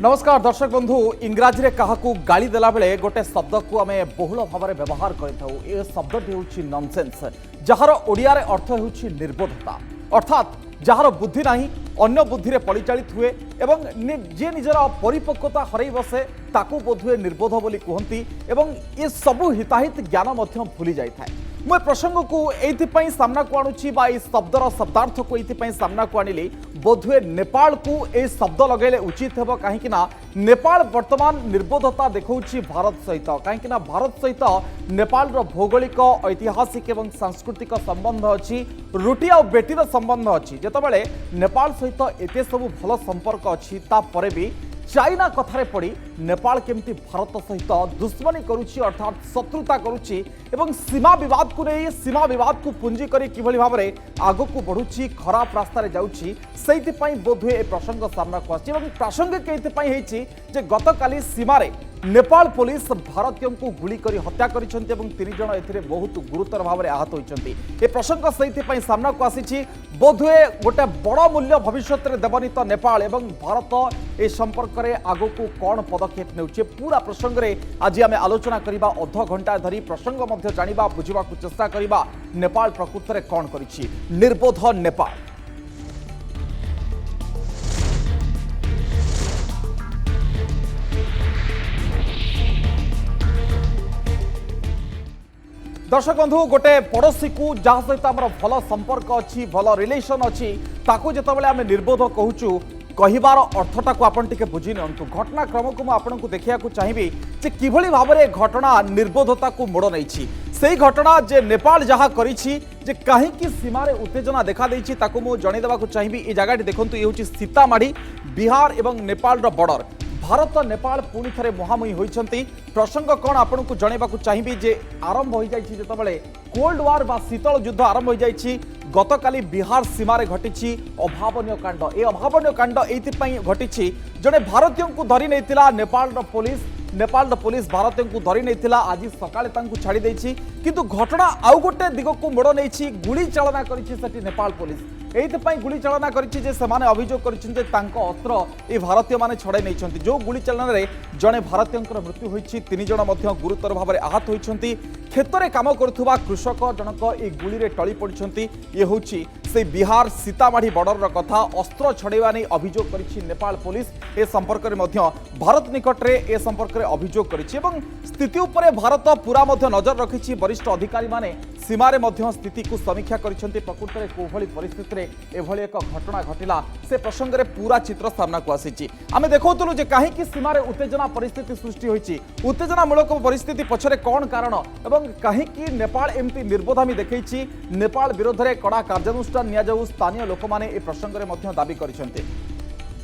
नमस्कार दर्शक बंधु इंग्राजी रे काहाकू गाली देला बेले गोटे शब्द को आम बहुल भाव में व्यवहार कर शब्दटी हूँ नॉनसेंस जार ओडिया रे अर्थ हूँ निर्बोधता अर्थात जार बुद्धि नहीं अन्य बुद्धि रे परिचालित हुए एवं जे निजर परिपक्वता हरई बसे ताकू बोधुए निर्बोध बोली कहती एवं ये सबू हिताहित ज्ञान भूली जाए मु प्रसंग को ये सामना को आणुची बा शब्दर शब्दार्थ को ये सामना को आनिली बोधुए नेपाल को ये शब्द लगेले उचित हेबो कहीं नेपाल वर्तमान निर्बोधता देखौची भारत सहित कहीं भारत सहित नेपाल रो भौगोलिक ऐतिहासिक एवं सांस्कृतिक संबंध अच्छी रुटी आ बेटीर संबंध अच्छी जेतेबेले नेपाल सहित एते सब भल संपर्क अच्छी तापरे भी चाइना कथारे पड़ी नेपाल केमती भारत सहित दुश्मनी करुच्ची अर्थात शत्रुता करुच्ची एवं सीमा विवाद को नहीं सीमा विवाद को पुंजी करी किभली भाव में आगो को बढ़ुची खराब रास्तार जाउची सेइथिपई बोधुए ए प्रसंग सामना को आछि एवं प्रासंगिक एइथिपई हेछि जे गतकाली सीमारे नेपाल पुलिस भारतीयों को गुली करी हत्या करिसेंति एवं 3 जण एथिरे बहुत गुरुतर भाव में आहत होइचंती ए प्रसंग सेइथिपई सामना को आसीछि बोधुए गोटे बड़ मूल्य भविष्य में देवनी तो नेपाल एवं भारत ए संपर्क में आगो को कौन पदक्षेप नेउछे पूरा प्रसंग रे आज आम आलोचना करबा अध घंटा धरी प्रसंग मध्य जानिबा बुझिबा को चेष्टा करबा नेपाल प्रकृत में कौन करिछि निर्बोध नेपाल। दर्शक बंधु गोटे पड़ोशी को जहाँ सहित आम भल संपर्क अच्छी भल रिलेशन अच्छी ताकू जितेबाला आम निर्बोध कहूँ कहबार अर्थटा को आपन टिके बुझी नियंतु घटनाक्रम को मुझे देखा चाहिए जे किभली भाव में घटना निर्बोधता को मोड़ नहीं से घटना जे नेपाल जहाँ करिछि जे कहीं सीमार उत्तेजना देखा देछि ताकू मु जणैदेबा चाहिए ये जगह देखूँ ये हूँ सीतामाढ़ी बिहार एवं नेपाल बॉर्डर भारत नेपाल पुणी थे मुहांमुही होती प्रसंग कौन आपन को जनवा चाहिए जे आरंभ हो जाते कोल्ड वार बा शीतल युद्ध आरंभ हो जाए गतकाली बिहार सीमार घटी अभावन कांड ए अभावन कांड ये घटी जड़े भारतीयों को धरी नहीं नेपाल पुलिस भारतीयों को धरी नहीं आज सकाଳେ छाड़ी देछि किंतु घटना आउ गोटे दिग को मोड़ नहीं गुली चालना करी नेपाल पुलिस एइथपाई गुली चालना करिछि जे सेमाने अभियोग करिछन जे तांको अस्त्र ए भारतीय माने छड़ाई नहीं जो गुली चालना रे जड़े भारतीय मृत्यु होइछि 3 जण मध्य गुरुतर भाव में आहत होइछन्ति क्षेत्र में काम करुवा कृषक जनक ए गुली रे टली पड़िछन्ति ये होछि से बिहार सीतामाढ़ी बॉर्डर कथा अस्त्र छड़ाइवा नहीं अभियोग करिछि नेपाल पुलिस ए संपर्क में मध्य भारत निकट में ए संपर्क में अभियोग करिछि एवं स्थिति उपरे भारत पूरा मध्य नजर रखिछि वरिष्ठ अधिकारी माने सीमारे मध्य स्थिति को समीक्षा करिछन्ति प्रकृत में कोभली परिस्थिति रे एभली एक घटना घटिला से प्रसंग में पूरा चित्र सामना को आसी आम देखुलु जे कहीं सीमार उत्तेजना परिस्थिति सृष्टि होती उत्तेजनामूलक परिस्थिति पछरे कौन कारण एवं कहीं नेपाल एमती निर्बोधामी देखी नेपाल विरोध में कड़ा कार्यानुष्ठान नियाजाऊ स्थानीय लोक मैंने ए प्रसंग में दाबी करिसेंति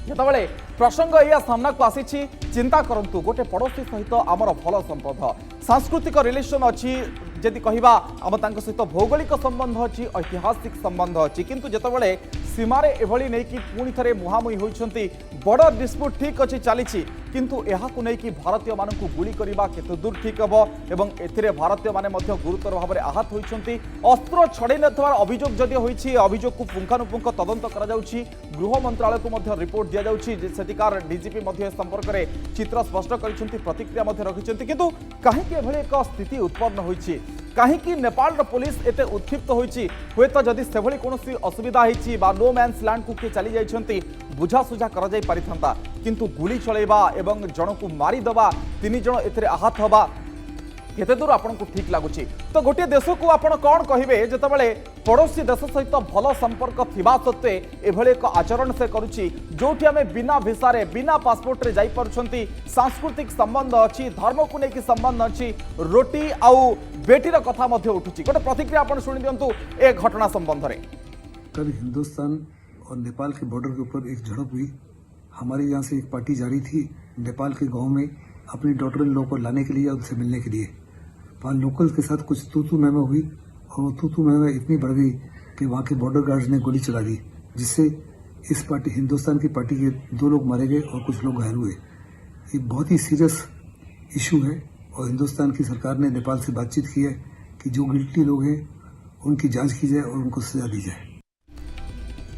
जितेबाला प्रसंग या सामना को आसी चिंता करंतु गोटे पड़ोशी सहित आमर भल संबंध सांस्कृतिक रिलेशन अच्छी जदि कहवा आम सहित भौगोलिक संबंध अच्छी ऐतिहासिक संबंध अच्छी किंतु जितेबाला सीमारे एभली नहीं कि पुणी थे मुहांमुही होती बॉर्डर डिस्प्यूट ठीक अच्छी चली किंतु यहाकू नहीं कि भारतीय मानू गुली करवा केते दूर ठीक हम एवं एथिरे भारतीय माने मध्य गुरुतर भाव में आहत होती अस्त्र छड़े नथिबार अभियोग जदि होइछि अभियोग को पुंखानुपुंख तदंत करा जाउछि गृह मंत्रालय को मध्य रिपोर्ट दिया जाउछि जे सेटिकार डीजीपी मध्य संपर्क में चित्र स्पष्ट करिसेंति प्रतिक्रिया मध्य रखिसेंति किंतु काहेकि एभली एक स्थिति उत्पन्न होइछि कहीं नेपाल पुलिस एते उत्क्षिप्त होइछि हुएत जदि सेभली कोनोसी असुविधा होइछि बा नो मैन्स लैंड को किए चली जाइछन्ति बुझासुझा करा जाई पारिथंता किंतु गुली चलैबा एवं जन को मारिदेवा 3 जण एथिरे आहत हवा केते दूर आपको ठीक लगुच तो गोटे देश को आप कौन कहे जितेबाला पड़ोशी देश सहित भल संपर्क थिबा सत्वे एभली एक आचरण से करुच्ची जोठी आम बिना भिसारे बिना पासपोर्ट रे जाई परछंती सांस्कृतिक संबंध अच्छी धर्म को लेकिन संबंध अच्छी रोटी आउ बेटीर कथा मध्य उठुची गोटे प्रतिक्रिया आप शुणी दिंतु ए घटना संबंध में। कल हिंदुस्तान और नेपाल के बॉर्डर के ऊपर एक झड़प हुई। हमारे यहाँ से एक पार्टी जा रही थी नेपाल के गांव में अपनी डॉटर इन लोगों को लाने के लिए और उनसे मिलने के लिए। वहाँ लोकल्स के साथ कुछ तू मैमा हुई और वो तू मैमा इतनी बढ़ गई कि वहाँ के बॉर्डर गार्ड्स ने गोली चला दी जिससे इस पार्टी हिंदुस्तान की पार्टी के 2 लोग मारे गए और कुछ लोग घायल हुए। ये बहुत ही सीरियस इशू है और हिंदुस्तान की सरकार ने नेपाल से बातचीत की है कि जो गिल्टी लोग हैं उनकी जांच की जाए और उनको सजा दी जाए।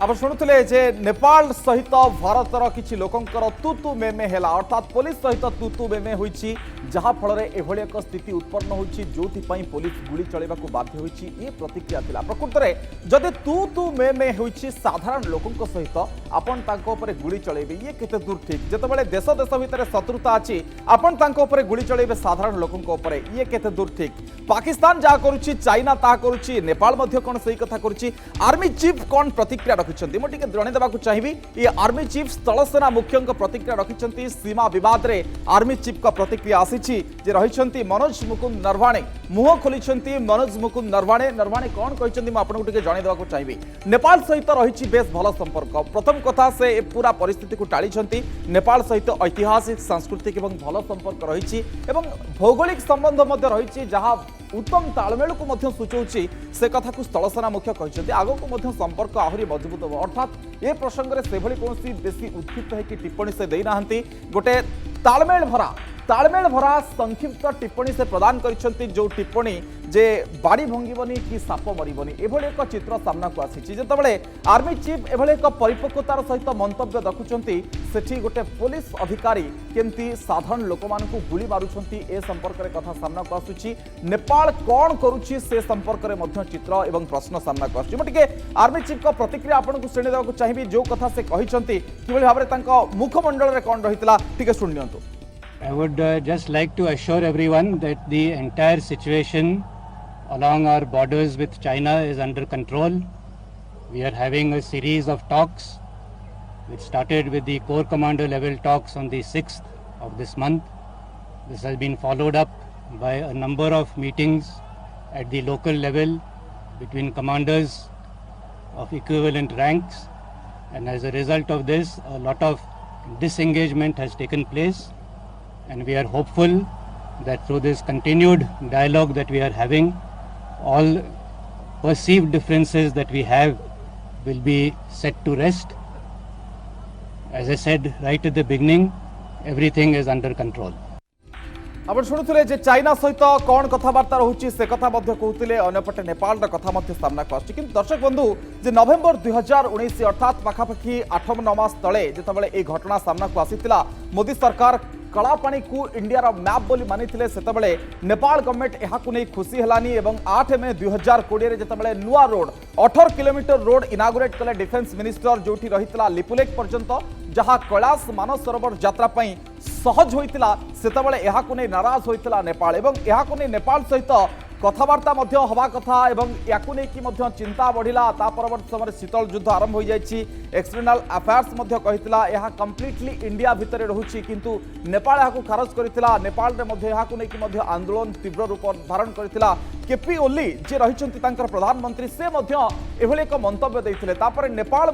आप शुणुले जे नेपाल सहित भारतर किसी लोकंकर तू तू मेमे हेला अर्थात पुलिस सहित तू तू मेमे होईची जहा फल एभली एक स्थिति उत्पन्न होईची जोथिपाई पुलिस गुली चलाइबाकू बाध्य होईची ये प्रतिक्रिया थिला। प्रकृत में जदि तू तू मेमे होईची साधारण लोकंक सहित आपण तांको ऊपर गुली चलाइबे ये केते दूर ठीक जेतेबेले देश देश भितर शत्रुता अछि आपण तांको ऊपर गुली चलाइबे साधारण लोकंक ऊपर ये केते दूर ठीक। पाकिस्तान जा करूची चाइना ता करूची नेपाल मध्य कोन सही कथा करूची आर्मी चीफ कोन प्रतिक्रिया रखिछन्ती मोटिके जणे देबाकू चाहिबी ये आर्मी चीफ स्थल सेना मुख्यंक प्रतिक्रिया रखिछन्ती सीमा विवाद रे आर्मी चीफ का प्रतिक्रिया आसीछि जे रहिछन्ती मनोज मुकुंद नरवाणे मुह खोलिछन्ती मनोज मुकुंद नरवाणे कोन कहिछन्ती म आपनको टिके जणे देबाकू चाहिबी नेपाल सहित रहिछि बेस भलो संपर्क प्रथम कथा से ए पूरा परिस्थिति को टाळिछन्ती नेपाल सहित ऐतिहासिक सांस्कृतिक एवं भलो संपर्क रहिछि एवं भौगोलिक संबंध मध्ये रहिछि जहा उत्तम तालमेल को मध्य सूचौछि से कथा को स्थल सेना मुख्य कहिछन्ती आगो को मध्य संपर्क आहुरी मजबूत हो अर्थात ए प्रसंग रे सेभली कोनसी बेसी उत्क्षिप्त है कि टिप्पणी से देई नाहंती गोटे तालमेल भरा संक्षिप्त टिप्पणी से प्रदान करिसंती जो टिप्पणी जे बाड़ी भंगीबनी कि साप मरिबनी एभली एक चित्र सामना को आसीछि जेतेबेले आर्मी चीफ एभली एक परिपक्वतार सहित मंतव्य रखुचंती सेठी गोटे पुलिस अधिकारी केमती साधारण लोकमानकु गुली मारुचंती ए संपर्क रे कथा सामना को आसुछि नेपाल कोन करूछि से संपर्क रे मध्य चित्र एवं प्रश्न सामना को आसुछि मटिके आर्मी चीफ का प्रतिक्रिया आपनको श्रेणी देबाकू चाहिबी जो कथा से कहिसंती किबळी भाबरे तांको मुखमंडल रे कोन रहितला ठीक सुनियंतु। I would just like to assure everyone that the entire situation along our borders with China is under control. We are having a series of talks which started with the Corps Commander level talks on the 6th of this month. This has been followed up by a number of meetings at the local level between commanders of equivalent ranks, and as a result of this a lot of disengagement has taken place. And we are hopeful that through this continued dialogue that we are having, all perceived differences that we have will be set to rest. As I said right at the beginning, everything is under control. आप शुणुले जे China सहित कौन कथबार्ता रोचे से कथा कहते अंपटे नेपाल कथा सामना को आसुच्ची किंतु दर्शक बंधु जे नवेम्बर 2019 अर्थात पाखापाखि 8-9 मास तले जितेबाला ये घटना सामना को आसीथिला मोदी सरकार कलापानी को इंडिया मैप बोली मानिथिले सेतेबेले नेपाल गवर्नमेंट यहाकू नहीं खुशी हेलानी एवं 8 मे 2020 जितेबाला नुआ रोड 18 किलोमीटर रोड इनागुरेट कले डिफेन्स मिनिस्टर जोठी रहितला लिपुलेक पर्यंत जहाँ कैलाश मानस सरोवर यात्रा पई सहज होइतिला सेतेबेले यहाकू नहीं नाराज होइतिला नेपाल एवं यहाकू नहीं नेपाल सहित कथबार्ता हवा कथा एवं याकू नहीं कि चिंता बढ़िला ता परवर्ती समय शीतल युद्ध आरंभ हो जाइछि एक्सटर्नल अफेयर्स कहितिला यह कंप्लीटली इंडिया भितर रहुछि किंतु नेपाल याकू खारज करितिला नेपाल रे मध्ये याकू नहीं कि आंदोलन तीव्र रूप धारण करितिला केपी ओली जे रहिछन्ति तांकर प्रधानमंत्री से एभली एक मंतव्य देइथिले तापर नेपाल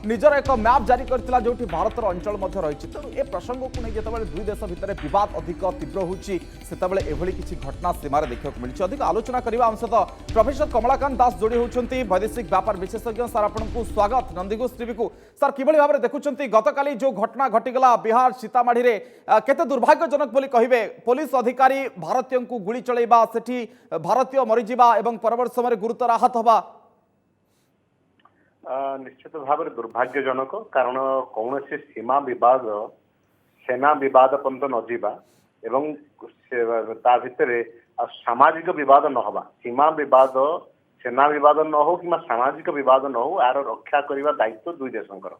निजर एक मैप जारी करथिला जोठी भारतर अंचल रही तेणु ए प्रसंग को नहीं जितेबाला दुई देश भितर विवाद अधिक तीव्र होछि सेतेबाला एभली किछि घटना सीमार देखा मिली अधिक आलोचना करबा हम सहित प्रोफेसर कमलाकांत दास जोड़ी होउछन्ति वैदेशिक व्यापार विशेषज्ञ सर आपनको स्वागत नंदीघोष टीवी को सर किभली भाबरे देखुछन्ति गतकाली जो घटना घटिगला बिहार सीतामाढ़ी रे केते दुर्भाग्यजनक बोली कहिबे पुलिस अधिकारी भारतीय को गुली चलैबा सेठी भारतीय मरीजिबा एवं परवर्ती समय गुरुतर आहत हवा निश्चित भाव में दुर्भाग्यजनक कारण कौन से सीमा विवाद सेना विवाद पर्यंत न जीवा एवं ता भितर सामाजिक विवाद न हवा सीमा विवाद सेना विवाद न हो कि सामाजिक विवाद न हो यार रक्षा करने दायित्व दुई देशंकर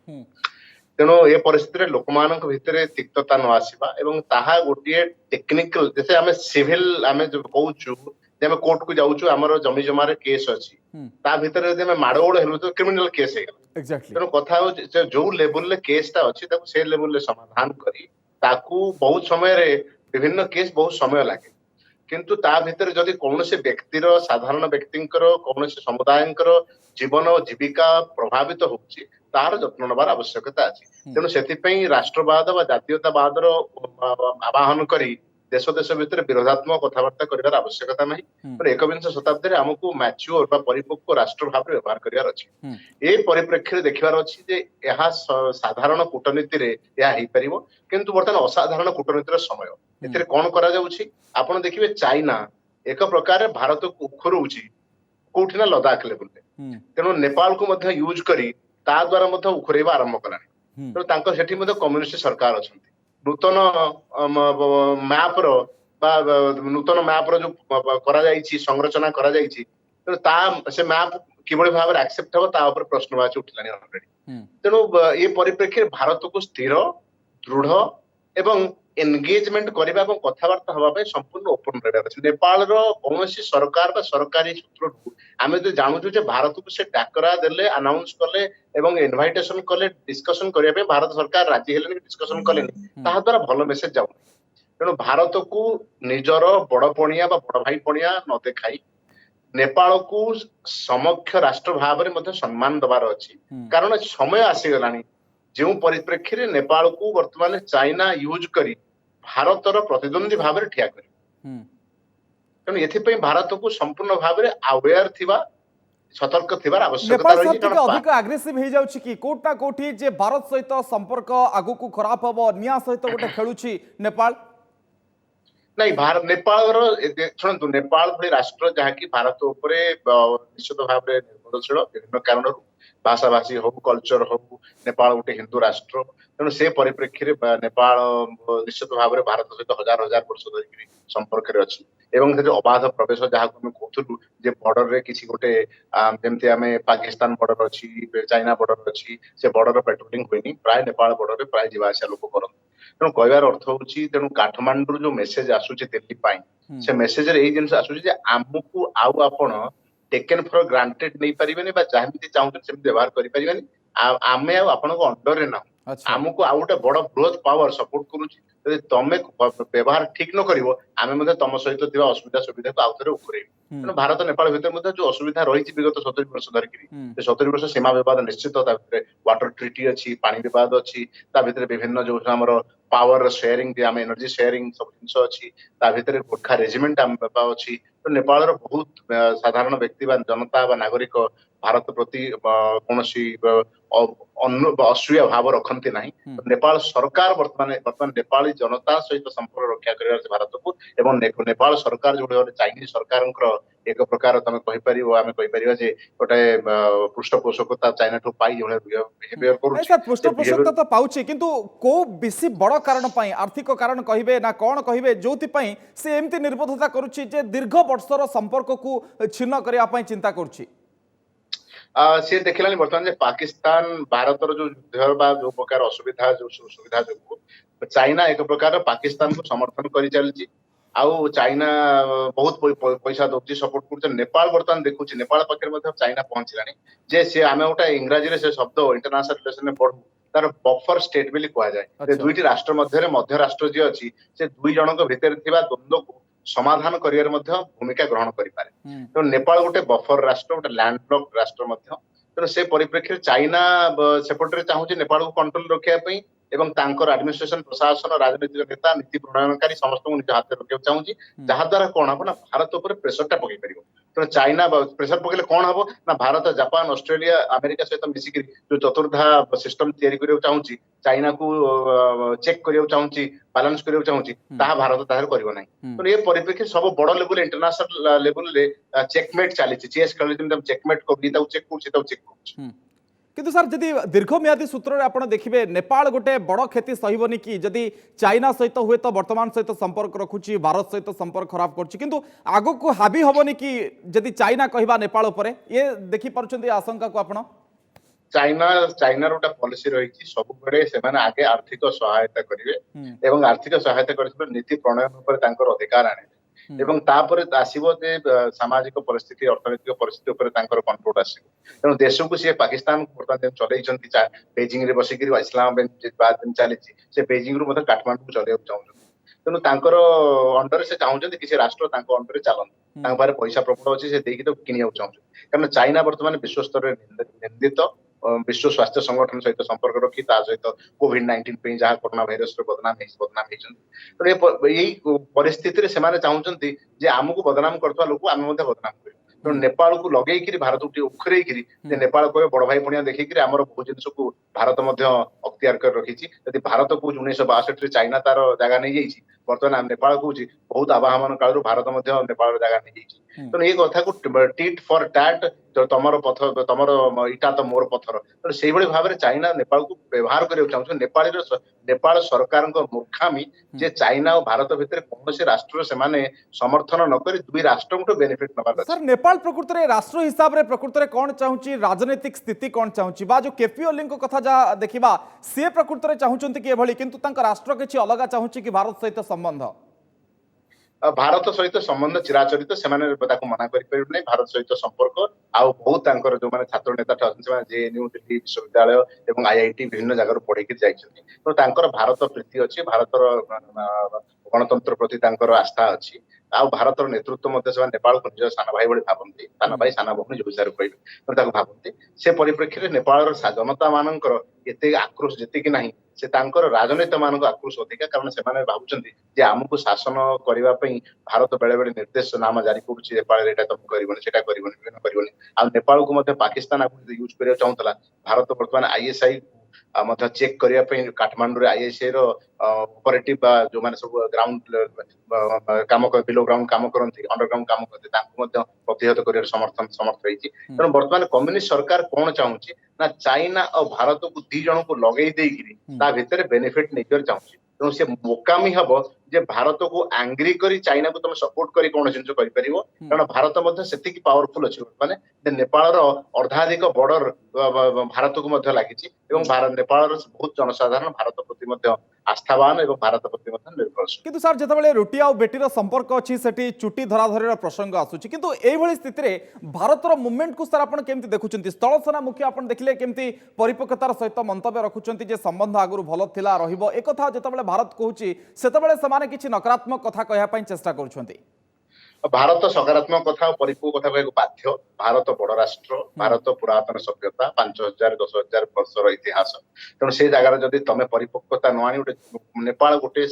तेणु ए परिस्थिति लोक मान भितर तिक्तता न आसवा एवं ताहा गोटे टेक्निकल जैसे आम सिविल आम जो कहूँ आम कोर्ट को जाऊँ आम जमी जमार केस अच्छी ता भितर यदि आम माड़गोड़ हेलु तो क्रिमिनाल केस है तेणु कथा जो लेवल केसटा अच्छी से लेवल समाधान करी ताकू बहुत समय विभिन्न केस बहुत समय लगे किंतु ता भितर जदि कौन से व्यक्तिर साधारण व्यक्तिंकर कौन से समुदाय जीवन और जीविका प्रभावित होची तार जत्न नबार आवश्यकता अछि तेणु सेथिपई राष्ट्रवाद व जातीयतावाद आवाहन करी देश देश भितर विरोधात्मक कथबार्ता करार आवश्यकता नहीं पर एकविंश शताब्दी में आमको मैच्योर परिपक्व राष्ट्र भाव व्यवहार करार अच्छी ए परिप्रेक्षी देखिबार अच्छी जे यह साधारण कूटनीति रे यह हो पार किंतु बर्तमान असाधारण कूटनीतिर समय एथिरे कौन करा जाउछि आपण देखिबे चाइना एक प्रकार भारत को उखरुछि कोठिना लद्दाख लेवल तेणु नेपाल को यूज करी ତା ଦ୍ୱାରା ମଧ୍ୟ ଉଖୁରେଇବା ଆରମ୍ଭ କଲାଣି। ତେଣୁ ତାଙ୍କ ସେଠି ମଧ୍ୟ କମ୍ୟୁନିଷ୍ଟ ସରକାର ଅଛନ୍ତି। ନୂତନ ମ୍ୟାପର ବା ନୂତନ ମ୍ୟାପର ଯୋଉ କରାଯାଇଛି ସଂରଚନା କରାଯାଇଛି, ତେଣୁ ତା ସେ ମ୍ୟାପ କିଭଳି ଭାବରେ ଆକ୍ସେପ୍ଟ ହେବ ତା ଉପରେ ପ୍ରଶ୍ନବାଚୀ ଉଠିଲାଣି ଅଲରେଡି। ତେଣୁ ଏ ପରିପ୍ରେକ୍ଷୀରେ ଭାରତକୁ ସ୍ଥିର, ଦୃଢ ଏବଂ ଏନଗେଜମେଣ୍ଟ କରିବା ଏବଂ କଥାବାର୍ତ୍ତା ହେବା ପାଇଁ ସମ୍ପୂର୍ଣ୍ଣ ଓପନ ରହିବାର ଅଛି। ନେପାଳର କୌଣସି ସରକାର ବା ସରକାରୀ ସୂତ୍ରରୁ ଆମେ ଯଦି ଜାଣୁଛୁ ଯେ ଭାରତକୁ ସେ ଡାକରା ଦେଲେ, ଆନାଉନ୍ସ କଲେ ଏବଂ ଇନଭାଇଟେସନ କଲେ ଡିସ୍କସନ କରିବା ପାଇଁ, ଭାରତ ସରକାର ରାଜି ହେଲେନି, ଡିସ୍କସନ କଲେନି, ତାହା ଦ୍ୱାରା ଭଲ ମେସେଜ ଯାଉନି। ତେଣୁ ଭାରତକୁ ନିଜର ବଡ ପଣିଆ ବା ବଡ ଭାଇ ପଣିଆ ନ ଦେଖାଇ ନେପାଳକୁ ସମକ୍ଷ ରାଷ୍ଟ୍ର ଭାବରେ ମଧ୍ୟ ସମ୍ମାନ ଦେବାର ଅଛି। କାରଣ ସମୟ ଆସିଗଲାଣି ଯେଉଁ ପରିପ୍ରେକ୍ଷୀରେ ନେପାଳକୁ ବର୍ତ୍ତମାନ ଚାଇନା ୟୁଜ କରି ଭାରତର ପ୍ରତିଦ୍ୱନ୍ଦ୍ୱୀ ଭାବରେ ଠିଆ କରିବ। ତେଣୁ ଏଥିପାଇଁ ଭାରତକୁ ସମ୍ପୂର୍ଣ୍ଣ ଭାବରେ ଆୱେୟାର ଥିବା, ସତର୍କ ଥିବାର ଆବଶ୍ୟକତା नेपाल ରହିଛି। सर टिके अधिक आग्रेसिव हो जाउछि कि कोट ना कोठी जे भारत सहित संपर्क आगु को खराब हबो, निया सहित गोटे खेलुछि नेपाल। ନାଇଁ ନେପାଳର ଶୁଣନ୍ତୁ, ନେପାଳ ଭଳି ରାଷ୍ଟ୍ର ଯାହାକି ଭାରତ ଉପରେ ନିଶ୍ଚିତ ଭାବରେ ନିର୍ଭରଶୀଳ ବିଭିନ୍ନ କାରଣରୁ, ଭାଷାଭାଷୀ ହଉ, କଲଚର ହଉ, ନେପାଳ ଗୋଟେ ହିନ୍ଦୁ ରାଷ୍ଟ୍ର। ତେଣୁ ସେ ପରିପ୍ରେକ୍ଷୀରେ ନେପାଳ ନିଶ୍ଚିତ ଭାବରେ ଭାରତ ସହିତ ହଜାର ହଜାର ବର୍ଷ ଧରିକି ସମ୍ପର୍କରେ ଅଛି ଏବଂ ସେଠି ଅବାଧ ପ୍ରବେଶ, ଯାହାକୁ ଆମେ କହୁଥିଲୁ ଯେ ବର୍ଡରରେ କିଛି ଗୋଟେ ଯେମିତି ଆମେ ପାକିସ୍ତାନ ବର୍ଡର ଅଛି, ଚାଇନା ବର୍ଡର ଅଛି, ସେ ବର୍ଡର ପେଟ୍ରୋଲିଂ ହୁଏନି, ପ୍ରାୟ ନେପାଳ ବର୍ଡରରେ ପ୍ରାୟ ଯିବା ଆସିବା ଲୋକ କରନ୍ତି। ତେଣୁ କହିବାର ଅର୍ଥ ହଉଛି, ତେଣୁ କାଠମାଣ୍ଡୁରୁ ଯୋଉ ମେସେଜ ଆସୁଛି ଦିଲ୍ଲୀ ପାଇଁ, ସେ ମେସେଜରେ ଏଇ ଜିନିଷ ଆସୁଛି ଯେ ଆମକୁ ଆଉ ଆପଣ ଟେକେନ୍ ଫର ଗ୍ରାଣ୍ଟେଡ ନେଇପାରିବେନି ବା ଯେମିତି ଚାହୁଁଛନ୍ତି ସେମିତି ବ୍ୟବହାର କରିପାରିବେନି। ଆମେ ଆଉ ଆପଣଙ୍କ ଅଣ୍ଡରରେ ନାହୁଁ। ଆମକୁ ଆଉ ଗୋଟେ ବଡ ବୃହତ ପାୱାର ସପୋର୍ଟ କରୁଛି। ଯଦି ତମେ ବ୍ୟବହାର ଠିକ ନ କରିବ, ଆମେ ମଧ୍ୟ ତମ ସହିତ ଥିବା ଅସୁବିଧା ସୁବିଧାକୁ ଆଉ ଥରେ ଉଖୁରେଇବୁ। ତେଣୁ ଭାରତ ନେପାଳ ଭିତରେ ମଧ୍ୟ ଯୋଉ ଅସୁବିଧା ରହିଛି ବିଗତ 70 ବର୍ଷ ଧରିକି, ସେ 70 ବର୍ଷ ସୀମା ବିବାଦ ନିଶ୍ଚିତ, ତା ଭିତରେ ୱାଟର ଟ୍ରିଟି ଅଛି, ପାଣି ବିବାଦ ଅଛି, ତା ଭିତରେ ବିଭିନ୍ନ ଯୋଉ ଆମର ପାୱାର ସେୟାରିଂ, ଆମେ ଏନର୍ଜି ସେୟାରିଂ ସବୁ ଜିନିଷ ଅଛି, ତା ଭିତରେ ଗୋର୍ଖା ରେଜିମେଣ୍ଟ ଆମ ଅଛି। ତ ନେପାଳର ବହୁତ ସାଧାରଣ ବ୍ୟକ୍ତି ବା ଜନତା ବା ନାଗରିକ ଭାରତ ପ୍ରତି କୌଣସି ଅସୂୟା ଭାବ ରଖନ୍ତି ନାହିଁ। ନେପାଳ ସରକାର ବର୍ତ୍ତମାନ ନେପାଳୀ ଜନତା ସହିତ ସମ୍ପର୍କ ରକ୍ଷା କରିବାର ଅଛି ଭାରତକୁ, ଏବଂ ନେପାଳ ସରକାର ଯୋଉଠି ଗୋଟେ ଚାଇନିଜ ସରକାରଙ୍କର ଏକ ପ୍ରକାର ତମେ କହିପାରିବ, ଆମେ କହିପାରିବା ଯେ ଗୋଟେ ପୃଷ୍ଠପୋଷକତା ଚାଇନାଠୁ ପାଇ ଯୋଉଭଳିଆ ବିହେଭିୟର କରୁଛି। सर पृष्ठपोषकता तो पाउछि, किंतु को बेसी बड़ कारण पाई, आर्थिक कारण कहिबे ना कोन कहिबे, जोति पाई से एमती निर्बोधता करूछि जे दीर्घ वर्षर संपर्क को छिन्न करिया पाई चिंता करूछि। सी देखिलानी बर्तमान जे पाकिस्तान भारतर जो युद्ध बा जो प्रकार असुविधा जो सुविधा जो चाइना एक प्रकार पाकिस्तान को समर्थन करि चलछि। आउ चाइना बहुत पैसा दउछि, सपोर्ट करछ। नेपाल बर्तमान देखुछि, नेपाल पाखे मध्ये चाइना पहुंचलानी जे से आमे ओटा इंग्रजी रे से शब्द इंटरनेशनल रिलेशन में पढु, तार बफर स्टेट बिली कुआ जाय। जे दुईटी राष्ट्र मध्ये मध्य राष्ट्र जे अछि, से दुई जनक भितर थिबा द्वंद्व को समाधान करियर मध्ये भूमिका ग्रहण करि पारे। तो नेपाल गोटे बफर राष्ट्र, गोटे लैंडलॉक राष्ट्र मध्ये। तो से परिप्रेक्षी चाइना सेपटे चाहूँ नेपाल को कंट्रोल रखा एवं तांकर एडमिनिस्ट्रेशन प्रशासन राजनीतिक नेता नीति प्रणयनकारी समस्त निज हाथ में रखा चाहूँ, जहाद्वारा कौन हम ना भारत उपर प्रेसरटा पकई पार। तो चाइना प्रेसर पकड़े कौन हम ना भारत जापान ऑस्ट्रेलिया अमेरिका सहित मिसिक जो चतुर्धा सिस्टम तैयारी करने चाहूँ, चाइना को चेक करने चाहूँ, बैलेंस करने चाहूँ, भारत तार कर ना। तो ये परिप्रेक्षी सब बड़ लेवल इंटरनेशनल लेवल चेकमेट चली चेस खेल चेकमेट कर चेक कर। किंतु सर जदि दीर्घम्यादी सूत्र आप देखिए नेपाल गोटे बड़ क्षति सहबनी कि जदि चाइना सहित हुए तो वर्तमान सहित संपर्क रखुची, भारत सहित संपर्क खराब करुच्ची, किंतु आगु को हावी हेनी कि जदि चाइना कहवा नेपाल उपरे ये देखि पारुछन्ती आशंका को आपण। चाइना गोटे पॉलिसी रही सब से आगे आर्थिक सहायता करेंगे एवं आर्थिक सहायता कर नीति प्रणयन पर अधिकार आने एवं तापर आसो जे सामाजिक परिस्थिति अर्थनैतिक परिस्थिति उपर कंट्रोल आसो। तेणु देश को सी पाकिस्तान बर्तमान चलती बेजिंग बसिक इस्लामाबाद चली से बेजिंग रु काठमांडू चलने चाहते। तेणु अंडर से चाहते किसी राष्ट्र अंडर चलते पारे पैसा प्रबल अच्छी से देखिए तो किनिया चाहते। कारण चाइना बर्तमान विश्व स्तर निंदित विश्व स्वास्थ्य संगठन सहित संपर्क रखी सहित कोविड-19 जहाँ कोरोना भाइरस बदनाम तो यही परिस्थिति से चाहते आमको बदनाम करता लोक आम बदनाम कर। तो नेपाल को लगे भारत को उखरे नेपाल को बड़ भाई पुणिया देखिए आम बहु जिनस को भारत अख्तियार कर रखी। भारत को 1962 चाइना तार जगह नहीं जाइए, बर्तमान नेपाल कौच बहुत आवाहन काल भारत नेपाल जगह नहीं जाइए। ତେଣୁ ଏ କଥାକୁ ଟିଟ୍ ଫର୍ ଟାଟ୍ ତମର ପଥ ତମର ଇଟା ତ ମୋର ପଥର, ତେଣୁ ସେଇଭଳି ଭାବରେ ଚାଇନା ନେପାଳକୁ ବ୍ୟବହାର କରିବାକୁ ଚାହୁଁଛନ୍ତି। ନେପାଳ ସରକାରଙ୍କ ମୂର୍ଖାମି ଯେ ଚାଇନା ଓ ଭାରତ ଭିତରେ କୌଣସି ରାଷ୍ଟ୍ର ସେମାନେ ସମର୍ଥନ ନକରି ଦୁଇ ରାଷ୍ଟ୍ରଙ୍କଠୁ ବେନିଫିଟ ନେବାର ଅଛି। सर नेपाल प्रकृत में राष्ट्र हिसाब से प्रकृत में कौन चाहूँ राजनीतिक स्थिति कौन चाहूँ बा जो केपी ओली कथा जहाँ देखा सी प्रकृत में चाहूँगी कि एभली किंतु राष्ट्र किसी अलग चाहूँ कि भारत सहित संबंध भारत सहित संबंध चिराचरित से मना कर भारत सहित संपर्क आउ बहुत जो मैंने छात्र नेता जेएनयू दिल्ली विश्वविद्यालय और आईआईटी विभिन्न जगह पढ़ी तो भारत प्रीति अच्छी भारत गणतंत्र प्रति आस्था अच्छी आउ भारत नेतृत्व नेपाल को निज सान भाई भाई भावती सान भाई सान भौणी जो विषय कहते भावती से परिप्रेक्षी में नेपाल जनता मानकर एते आक्रोश जीक ना से राजनेता मान आक्रोश अधिका कारण से भावुं आमको शासन करने भारत बेले बेले निर्देश नाम जारी कर तुम कर नेपाल को पाकिस्तान यूज करने चाहूला भारत बर्तमान आईएसआई चेक करने काठमांडू आईएसआई ऑपरेटिव जो मैंने सब ग्राउंड काम बिलो ग्राउंड काम करती अंडरग्राउंड काम करते प्रतिहत कर समर्थ रही तेणु बर्तमान कम्युनिस्ट सरकार कौन चाहूँगी ना चाइना और भारत को दी जन को लगे भितर बेनिफिट नहीं चाहूँगी तेणु से मोकामी हम जे भारत को एंग्री करी चाइना को तुम सपोर्ट करी कौन जिन कारण भारत से पावरफुल अच्छे माने नेपाल अर्धाधिक बॉर्डर भारत को लगी नेपाल बहुत जनसाधारण भारत प्रति आस्थावान और भारत प्रति निर्भरशील किंतु सर जिते रोटी आ बेटीर संपर्क अच्छी से चुटी धराधर प्रसंग आसूची किंतु एभली स्थिति में भारतर मुवमेंट को सर आप केमती देखुं स्थल सेना मुख्य आप देखिले केमती परिपक्वतार सहित मंतव्य रखुंट संबंध आगु भल थिला रहिबो एक कथा जिते भारत कहूँ से किसी नकारात्मक कथा कहवाई चेष्टा करुछंती भारत सकारात्मक कथा परिपक्व कथा कहू बाध्य भारत बड़ राष्ट्र भारत पुरातन सभ्यता 5000 10,000 वर्षर इतिहास तेणु से जगार जदि तुम परिपक्वता न आनी गोटे नेपाल गोटे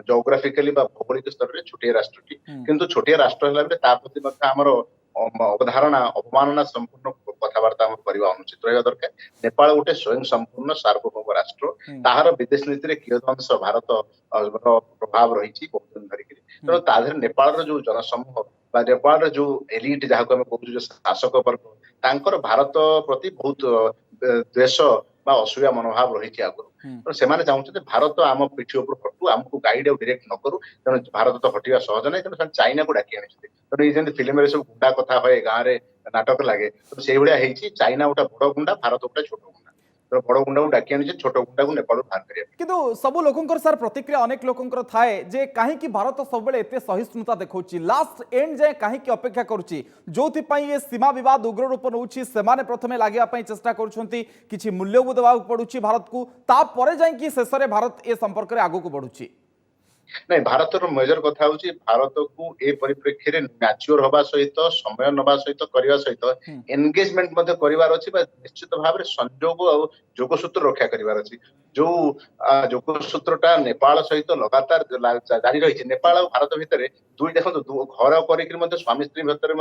जोग्राफिकली भौगोलिक स्तर में छोटिया राष्ट्रटी किंतु छोटिया राष्ट्र है प्रति आमर अवधारणा अवमानना संपूर्ण कथबार्ता अनुचित रहा दरकार नेपाल गोटे स्वयं संपूर्ण सार्वभौम राष्ट्र ताहार विदेश नीति में कियदंश भारत प्रभाव रही बहुत दिन धरिक तेणु ताधर नेपाल जो जनसमूह नेपाल जो एलिट जहाँ को कहूँ शासक वर्ग भारत प्रति बहुत द्वेष असूया मनोभाव रही आगुरी से चाहते भारत आम पिठी हटू आमको गाइड और डायरेक्ट न करू तेणु भारत तो हटिया सहज नहीं तेणु चाइना को डाकी आनी तेणु ये फिल्म सब गुंडा कथा हुए गाँव में नाटक लगे तो से भाया चाइना गोटे बड़ गुंडा भारत गोटे छोट गुंडा बड़ गुंडा को डाकी आनी छोट गुंडा को नेपाल बाहर कर किंतु सब लोकंकर सर प्रतिक्रिया अनेक लोकंकर थाए जे कहीं भारत सब एते सहिष्णुता देखौछि लास्ट एंड जाए कहीं अपेक्षा करुछि जोथि पई ये सीमा विवाद उग्र रूप नउछि सेमाने प्रथमे लागिया पई चेष्टा करुछंती किछि मूल्यबोध देबाक पडुछि भारत को ता परे जाय कि शेष रे भारत ए संपर्क रे आगु को बढ़ुछि नहीं भारत मेजर कथा हूँ भारत को ए परिप्रेक्षी में मैच्योर हवा सहित समय नवा सहित करने सहित एनगेजमेंट करार अच्छी निश्चित भाव में संजोग और जोगसूत्र रक्षा करार अच्छी जो जोगसूत्रटा नेपाल सहित लगातार जारी रही नेपाल और भारत भितर दुई देखो घर कर स्वामी स्त्री भितर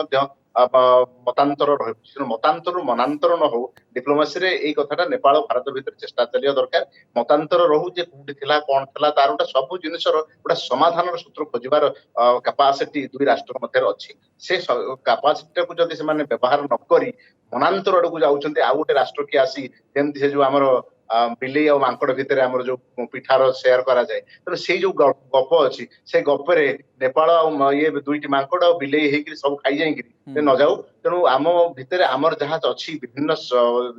मतांतर रही मतांतर मनांतर न हो डिप्लोमेसी रे ए कथाटा नेपाल और भारत भितर चेष्टा चलिया दरकार मतांतर रहू जे कोठी थिला कोन थिला तार गोटे सब जिनिसर गोटे समाधान सूत्र खोजार कैपेसिटी दुई राष्ट्र मध्य अच्छी से कैपेसिटी को जदि से व्यवहार नक मनांतर आड़ को जाऊँच आउ गोटे राष्ट्र किए आसी जमी से जो आमर बिलेई और मांकड़ भितर आमर जो पिठार शेयर करा जाए तेणु से जो गप अच्छी से गपरे नेपाल ये दुईटी मांकड़ और बिलेई होकर सब खाई जाए न जाऊ तेणु आम भितर आमर जहाँ अच्छी विभिन्न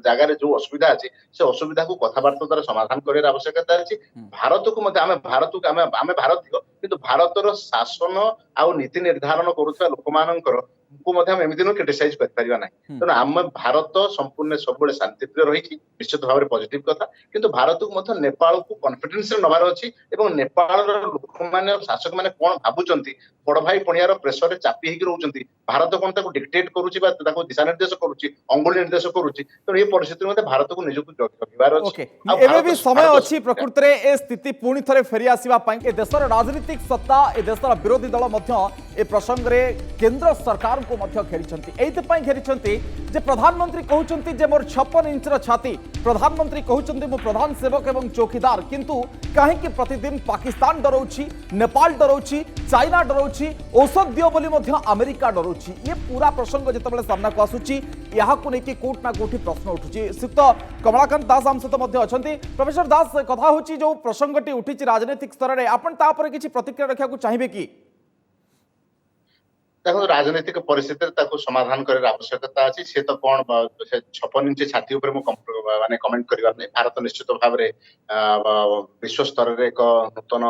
जगार जो असुविधा अच्छी से असुविधा को कथबार्ता द्वारा समाधान कर आवश्यकता अच्छी भारत को आम भारतीय किंतु भारतर शासन आ नीति निर्धारण करुवा लोक मानकर एमती नुह क्रिटिसाइज कर तेणु आम भारत संपूर्ण सब शांतिप्रिय रही निश्चित भाव में पॉजिटिव कथा किंतु भारत को नेपाल को कॉन्फिडेंस नबार अच्छी नेपाल लोक मैंने शासक मैंने कौन भावुंट बड़ भाई पणियार प्रेसर में चापी होकर रोच भारत कौन डिक्टेट करुच्ची दिशा निर्देश करुच्ची अंगुली निर्देश करुच्ची तेणु ये परिस्थिति में भारत को निजक जगवार अच्छे समय अच्छी प्रकृत में ए स्थिति पुणी थे फेरी आसवा देशर राजनीतिक सत्ता ए देशर विरोधी दल ए प्रसंग में केंद्र सरकार को मध्य घेरिछंती एइतपई घेरिछंती जे प्रधानमंत्री कहउछंती जे मोर 56 इंचर छाती प्रधानमंत्री कहउछंती मो प्रधान सेवक एवं चौकीदार किंतु काहे कि प्रतिदिन पाकिस्तान डरौछि नेपाल डरौछि चाइना डरौछि औषध दियो बोली मध्य अमेरिका डरौछि ये पूरा प्रसंग जेतेबेले सामना को आसुछि याहाकु नै कि कोट ना कोठी प्रश्न उठुछि श्रीयुक्त कमलाकांत दास आम सहित मध्य अछंती प्रोफेसर दास कथा होछि जो प्रसंगटी उठिछि राजनीतिक स्तर रे आपण ता पर किछि प्रतिक्रिया रखिया को चाहिबे कि देखो राजनीतिक परिस्थिति समाधान कर आवश्यकता अच्छी से तो कौन 56 इंच छाती उपर माने कमेंट करबार नहीं भारत निश्चित भाव में विश्व स्तर रे एक नूतन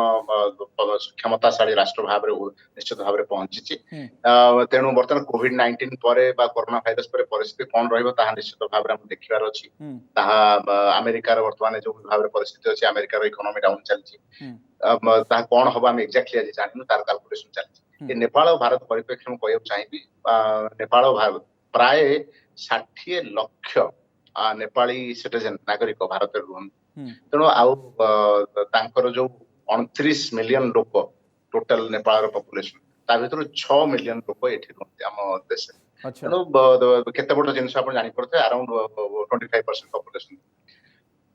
क्षमताशाली राष्ट्र भाव निश्चित भाव में पहुंची तेणु बर्तमान कोविड-19 पर कोरोना भाइरस पर परिस्थिति कौन रहा निश्चित भाव में देखिबार अच्छी अमेरिकार बर्तमान जो भाव में परिस्थिति अच्छी अमेरिकार इकोनॉमी डाउन चलती कौन हम आम एक्जाक्टली आज जानू तार कैलकुलेशन चलती नेपाल और भारत परिप्रेक्ष्य में कहूँ चाहिए नेपाल और भारत प्राय 60 लाख नेपाली सिटीजन नागरिक भारत रुहन तेणु आउ जो 29 मिलियन लोक टोटल नेपाल पॉपुलेशन ता भीतर 6 मिलियन लोक एठी रुहନ୍ତି आम देश तेणु केते बड़ जिनिस आपण जानि परथे अराउंड 25% पॉपुलेशन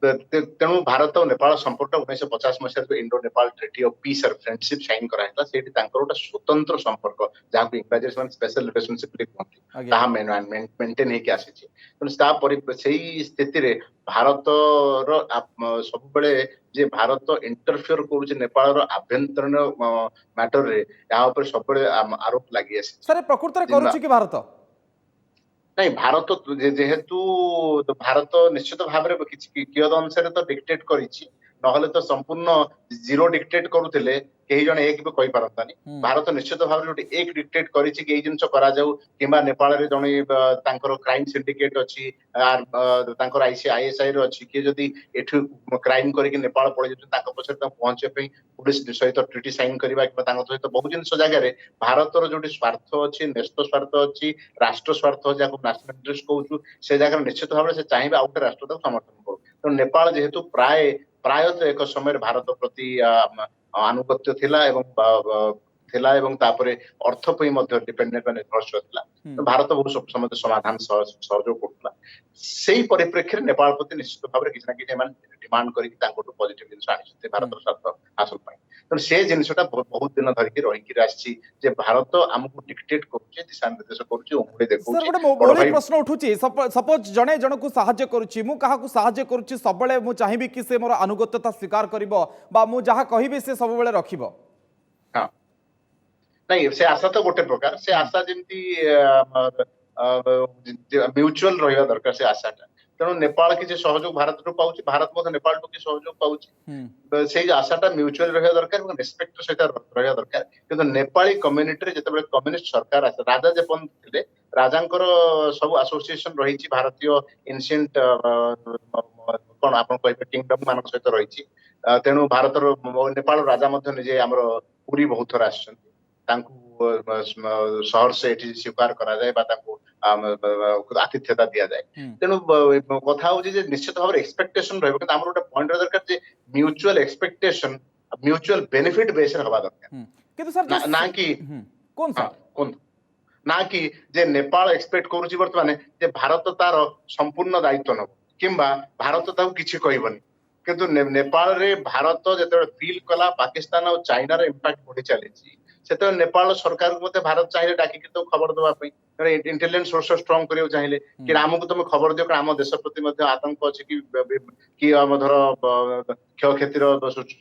तेणु भारत और नेपाल संपर्क 1950 मसीह जो Indo Nepal treaty of peace और फ्रेंडशिप साइन कराइला सेठी तांकर गोटे स्वतंत्र संपर्क जहाँ इंग्राजी स्पेशल रिलेशनशिप कहते ताहा मेंटेन हेकि आसीछि तेणु ता सही स्थिति रे भारत रो सब बेले जे भारत इंटरफियर करूछि नेपाल रो आभ्यंतरीण मैटर रे या ऊपर सब बेले आरोप लागि आसी सर प्रकृति रे करूछि कि भारत नहीं भारत जेहेतु भारत निश्चित भाव में कियद अंश तो डिक्टेट करिछि नहले तो संपूर्ण जीरो डिक्टेट करूथिले केही जने एक भी कहि पारंतानी भारत निश्चित भाव में एक डिक्टेट करिछि कि एई जिंस करा जाऊ किबा नेपाल रे जने तांकर क्राइम सिंडिकेट अछि तांकर आईएसआई रे अछि कि जदी एठु क्राइम करि कि नेपाल पळे जति तांका पछे त पहुंचे पे पुलिस सहित ट्रिटी साइन करबा कि तांका सहित बहुत जिंस जगह रे भारत रो जोटी स्वार्थ अछि नेस्त स्वार्थ अछि राष्ट्र स्वार्थ जाको नेशनल इंटरेस्ट कहउछु से जगह निश्चित भाव में से चाहिबा आउट राष्ट्र तक समर्थन करू तो नेपाल जेहेतु प्रायतः एक समय भारत प्रति आनुगत्य एवं तापरे अर्थ पे मध्य डिपेंडेंट निर्भरशील थिला भारत बहुत समय समाधान सहयोग करथला सेही परिप्रेक्षी नेपाल प्रति निश्चित भाव में किसी ना किसी डिमांड करके पॉजिटिव जिनिस आनिछते भारत स्वार्थ हासिल पाई तो से जिनिसटा बहुत दिन धरिकी रहिकी आछि जे भारत हमकु डिक्टेट करूछि दिशा निर्देश करूछि उमुळे देखौछि सर गोटे प्रश्न उठुछि सपोज जणे जनकु सहाय्य करूछि मु काहाकु सहाय्य करूछि सब बेले मु चाहिबी कि से मोर अनुगत्यता स्वीकार करिवो बा मु जहा कहिबे से सब बेले रखिबो हां नहीं से आशा तो गोटे प्रकार से आशा जेमती म्यूचुअल रहिबा दरकार से आशाटा तेणु नेपाल किसी सहयोग भारत रो पाउछि भारत मते नेपाल तो किसी सहयोग पाउछि से आशाटा म्यूचुअल रहिबा दरकार और रिस्पेक्ट सहित रहिबा दरकार किंतु नेपाली कम्युनिटी रे जतबे कम्युनिस्ट सरकार आसे राजा जेपन थिले राजांकर सब एसोसिएशन रहिछि भारतीय एन्शिएंट कोन आपण कहबे किंगडम मान सहित रहिछि तेणु भारत रो नेपाल राजा मते निजे हमर पुरी बहुत थर आछन तांकु शहर से स्वीकार करा जाए बा तांकु आतिथ्यता दिया जाए तेणु कथा हो निश्चित भाव एक्सपेक्टेशन रहिबो कि हमर गोटे पॉइंट दरकार जे mutual expectation mutual benefit base रे हवा दरकार किंतु सर ना कि कोन ना कि जे नेपाल एक्सपेक्ट करूची वर्तमान जे भारत तार संपूर्ण दायित्व नब किंबा भारत ताऊ किछि कहबनी किंतु नेपाल रे भारत जेते फील कला पाकिस्तान और चाइना रे इंपैक्ट बढ़ी चलीची से नेपाल सरकार को भारत चाहिए डाक तो खबर दवाई इंटेलिजेंस सोर्स स्ट्रॉन्ग करियो चाहिए कि आमको तुम खबर दियो आम देश प्रति आतंक अच्छी कि आम धर क्षयक्षतिर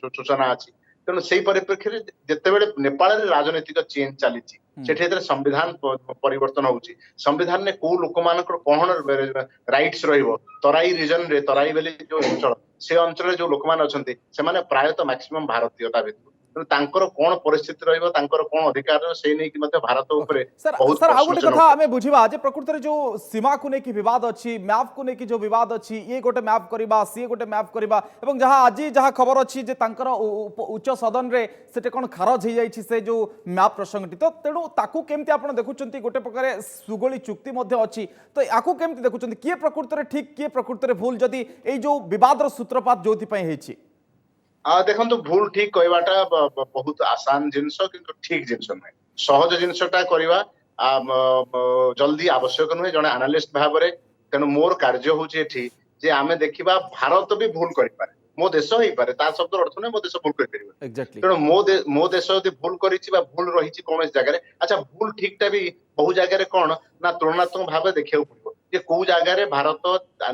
सूचना अच्छी तेणु से परिप्रेक्षी जितेबले नेपाल राजनीतिक चेंज चली संविधान परिवर्तन होउची संविधान ने को लोक मान कौन राइट्स रहिबो तराई रीजन रे तराई बेले जो अंचल से अंचल जो लोक मान अछंती से माने प्रायतः मैक्सिमम भारतीयता भितर तांकर कोन परिस्थिति रहइबो तांकर कोन अधिकार से नै कि मते भारत ऊपर बहुत सर आ गोटे कथा हमें बुझिबा जे प्रकृति जो सीमा को नै कि विवाद अछि मैप को नै कि जो विवाद अछि ये गोटे मैप करबा सी गोटे मैप करबा एवं जहां आज जहां खबर अछि जे तांकर उच्च सदन रे सेटे कोन खारज हे जाइछि से जो मैप प्रसंगटी तो तेणु ताकू केमति आपण देखुचंती गोटे प्रकार सुगोली चुक्ति मध्ये अछि तो याकू केमति देखुचंती के प्रकृति रे ठीक के प्रकृति रे भूल जदी ए जो विवाद रो सूत्रपात जोथि पय हेछि देखो तो भूल ठीक कहवाटा बहुत आसान जिनस किंतु ठीक जिनस नुहे सहज जिनसटा करवा जल्दी आवश्यक नुहे जड़े आनालिस्ट भाव में। तेणु मोर कार्य हूँ जे आमे देखिबा भारत भी भूल करि पारे, मो देश होई पारे, ता शब्द अर्थ नै मो देश भूल करि परिबो। एग्जैक्टली तेणु मो देश यदि भूल करिछि बा भूल रहिछि कोन जगह रे, अच्छा भूल ठीकटा भी बहु जगह रे कोन ना तुलनात्मक भाव देखियो पड़िबो जे को जगह रे भारत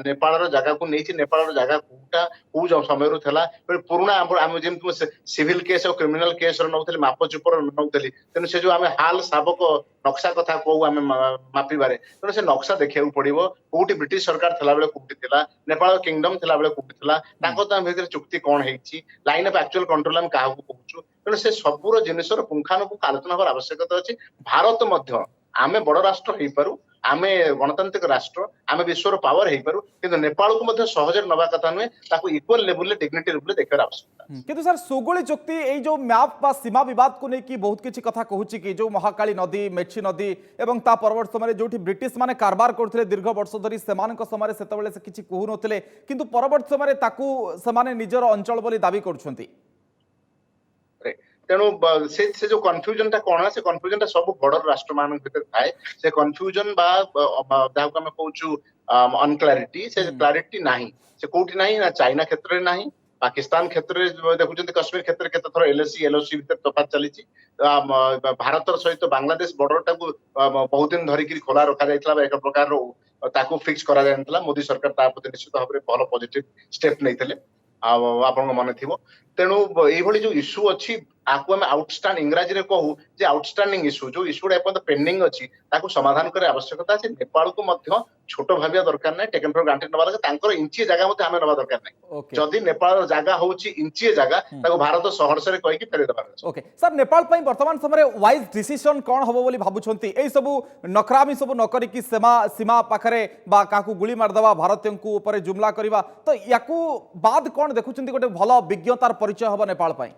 नेपाल रो जगह को नैछि, नेपाल रो जगह कोटा को जो समय रो थला पुराना हम जेम सिविल केस और क्रिमिनल केस रो नउथले माप चुपर नउथले। तेणु से जो आमे हाल साबक नक्शा कथा कहू आमे मापी बारे, तेणु से नक्शा देखियो पड़िबो कोठी ब्रिटिश सरकार थला बेले कोठी थिला, नेपाल किंगडम थला बेले कोठी थिला, ताको ता भीतर चुक्ति कोन हेछि, लाइन ऑफ एक्चुअल कंट्रोल हम काहू कहूछु। तेणु से सबुर जिनिसर पुंखानुपुंख आलोचना होबार आवश्यकता अछि। भारत मध्य आमे बड़ राष्ट्र हेई पारू, आमे गणतांत्रिक राष्ट्र, आमे विश्वर पावर हेई पारू, किंतु नेपाल को मध्य सहजर नबा कथा नुहे, ताको इक्वल लेवल ले डिग्निटी रूप ले देखबार आवश्यकता। किंतु सर सुगुली चुक्ति এই जो मैप बा सीमा विवाद को नहीं कि बहुत किसी कथा कहूची कि जो महाकाली नदी, मेची नदी एवं ता परवर्त समय जो ब्रिटिश माने कारबार करथिले दीर्घ वर्ष धरी सेमानक समय सेतबेले से किछि कहू नथिले, किंतु परवर्त समय ताकू सेमाने निजर अंचल बोली दाबी करछंती। तेणु से जो कन्फ्यूजन टा कोन से कन्फ्यूजन टा सब बड़ राष्ट्र मान भीतर थाए, से कन्फ्यूजन बा जाको हम कहूछु अनक्लैरिटी, से क्लैरिटी नाही, से कोठी नाही ना चाइना क्षेत्र रे नाही, पाकिस्तान क्षेत्र रे देखुचंती कश्मीर क्षेत्र केते थरो एलओसी भीतर तफात चलीची, भारत सहित बांग्लादेश बॉर्डर टाको बहुत दिन धरिक खोला रखा जाइतला, एक प्रकार ताको फिक्स करा जायतला। मोदी सरकार ता प्रति निश्चित भाव में भल पॉजिटिव स्टेप नैथिले, आपन मन थिबो। तेणु एई भली जो इश्यू अछि आकु हम आउटस्टैंड इंग्राजी रे कहू जे आउटस्टैंडिंग इश्यू जो इश्यूडा एपन पेंडिंग अछि ताकू समाधान करे आवश्यकता अछि। नेपाल को मध्य छोट भाबिया दरकार नै, टेकन फॉर ग्रांटेड नबा लगे तांकर इंची जगह मते हमें नबा दरकार नै। जदि नेपाल जगह होउची इंची जगह ताकू भारत सहर्ष रे कहि कि फेरे दबा। ओके सर, नेपाल पई वर्तमान समय वाइज डिसीजन कोन हबो बोली भाबुछंती? एई सब नखरामी सब न करी कि सीमा पाखरे बा काकू गुली मार दबा, भारतीयंकु ऊपर जुमला करबा, तो याकू बाद कोन देखुछंती गोटे भलो विज्ञतार परिचय हबो नेपाल पई?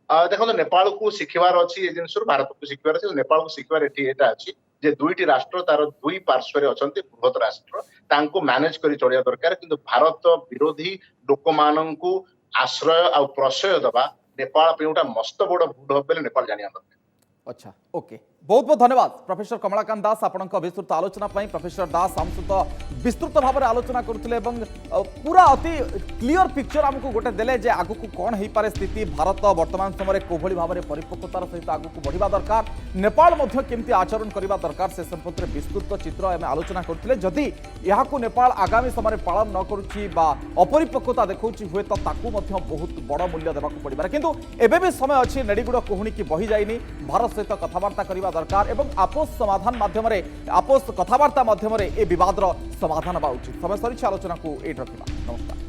देखो नेपाल को शिखबार अच्छी जिन भारत को शिखबार अच्छी, नेपाल को शिखबार एटा अच्छी जे दुईटी राष्ट्र तार दुई पार्श्व रे अछंती बृहत राष्ट्र, तांको मैनेज करी चलिया दरकार। किंतु भारत विरोधी लोक माननकु आश्रय आ प्रश्रय दबा नेपाल पे उटा मस्त बड़ भूल होबेले नेपाल जानिया दरकार। अच्छा ओके, बहुत बहुत धन्यवाद प्रोफेसर कमलाकांत दास आपण विस्तृत आलोचना पाई। प्रोफेसर दास आम सहित विस्तृत भाव में आलोचना करते पूरा अति क्लीयर पिक्चर आमको गोटे देले जे आगु को कौन हो पारे स्थिति, भारत वर्तमान समय कोभली भाव में परिपक्वतार सहित आगु को बढ़िबा दरकार, नेपाल मध्य केमती आचरण करबा दरकार, से संपर्क में विस्तृत चित्र आम आलोचना करते। जदि यहाँ नेपाल आगामी समय पालन न करुच्ची बा अपरिपक्वता देखौछि हुए तो ताकू मध्य बहुत बड़ मूल्य देबाक पड़िबार, किंतु एबे भी समय अच्छी नेड़ीगुड़ कहूनी कि बही जाइनी। भारत सहित कथबार्ता करबा दरकार एवं आपस समाधान माध्यम आपस कथबार्ता माध्यम ए विवादर समाधान हेबा उचित। समय सरी आलोचना को एट रखा। नमस्कार।